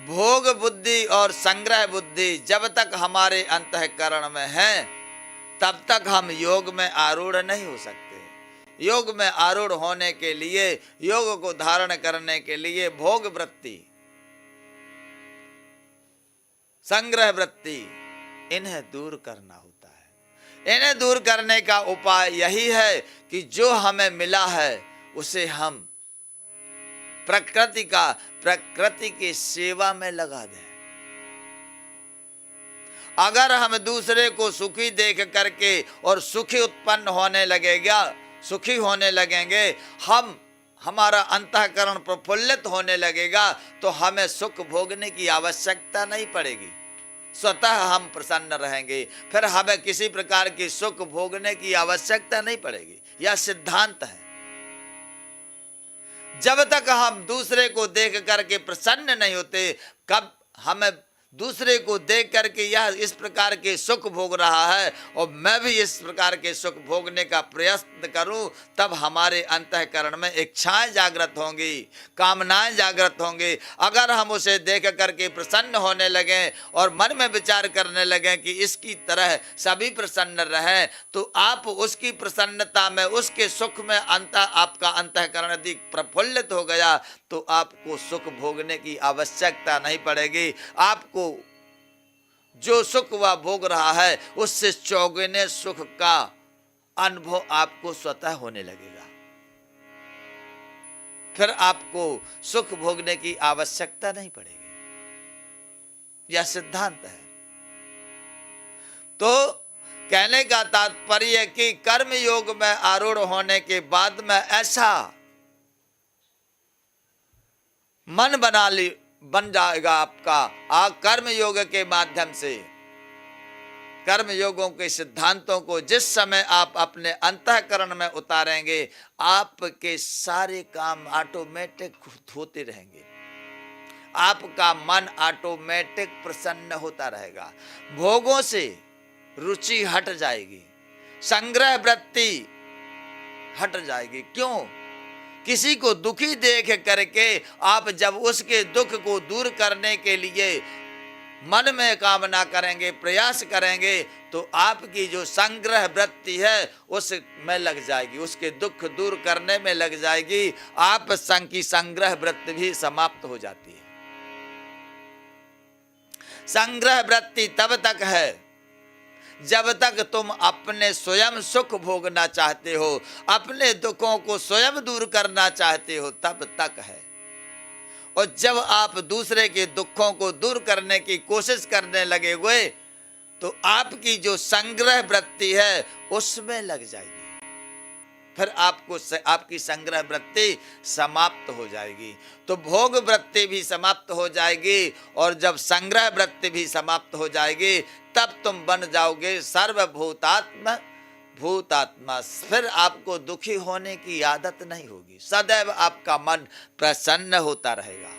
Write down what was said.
भोग बुद्धि और संग्रह बुद्धि जब तक हमारे अंतःकरण में है, तब तक हम योग में आरूढ़ नहीं हो सकते। योग में आरूढ़ होने के लिए, योग को धारण करने के लिए भोग वृत्ति, संग्रह वृत्ति, इन्हें दूर करना होता है। इन्हें दूर करने का उपाय यही है कि जो हमें मिला है उसे हम प्रकृति की सेवा में लगा दें। अगर हम दूसरे को सुखी देख करके और सुखी उत्पन्न होने लगेगा, सुखी होने लगेंगे, हमारा अंतःकरण प्रफुल्लित होने लगेगा, तो हमें सुख भोगने की आवश्यकता नहीं पड़ेगी, स्वतः हम प्रसन्न रहेंगे। फिर हमें किसी प्रकार की सुख भोगने की आवश्यकता नहीं पड़ेगी। यह सिद्धांत है। जब तक हम दूसरे को देख करके प्रसन्न नहीं होते, कब हमें दूसरे को देख करके यह इस प्रकार के सुख भोग रहा है और मैं भी इस प्रकार के सुख भोगने का प्रयत्न करूं, तब हमारे अंतःकरण में इच्छाएं जागृत होंगी, कामनाएं जागृत होंगी। अगर हम उसे देख करके प्रसन्न होने लगें और मन में विचार करने लगें कि इसकी तरह सभी प्रसन्न रहें, तो आप उसकी प्रसन्नता में, उसके सुख में आपका अंतःकरण यदि प्रफुल्लित हो गया, तो आपको सुख भोगने की आवश्यकता नहीं पड़ेगी। आपको जो सुख वह भोग रहा है, उससे चौगुने सुख का अनुभव आपको स्वतः होने लगेगा। फिर आपको सुख भोगने की आवश्यकता नहीं पड़ेगी। यह सिद्धांत है। तो कहने का तात्पर्य कि कर्म योग में आरूढ़ होने के बाद में ऐसा मन बन जाएगा आपका। कर्म योग के माध्यम से, कर्म योगों के सिद्धांतों को जिस समय आप अपने अंतःकरण में उतारेंगे, आपके सारे काम ऑटोमेटिक होते रहेंगे। आपका मन ऑटोमेटिक प्रसन्न होता रहेगा। भोगों से रुचि हट जाएगी, संग्रह वृत्ति हट जाएगी। क्यों? किसी को दुखी देख करके आप जब उसके दुख को दूर करने के लिए मन में कामना करेंगे, प्रयास करेंगे, तो आपकी जो संग्रह वृत्ति है उसमें लग जाएगी, उसके दुख दूर करने में लग जाएगी। आप की संग्रह वृत्ति भी समाप्त हो जाती है। संग्रह वृत्ति तब तक है जब तक तुम अपने स्वयं सुख भोगना चाहते हो, अपने दुखों को स्वयं दूर करना चाहते हो, तब तक है। और जब आप दूसरे के दुखों को दूर करने की कोशिश करने लगे हुए, तो आपकी जो संग्रह वृत्ति है उसमें लग जाएगी। फिर आपकी संग्रह वृत्ति समाप्त हो जाएगी। तो भोग वृत्ति भी समाप्त हो जाएगी, और जब संग्रह वृत्ति भी समाप्त हो जाएगी, तब तुम बन जाओगे भूतात्मा। फिर आपको दुखी होने की आदत नहीं होगी। सदैव आपका मन प्रसन्न होता रहेगा।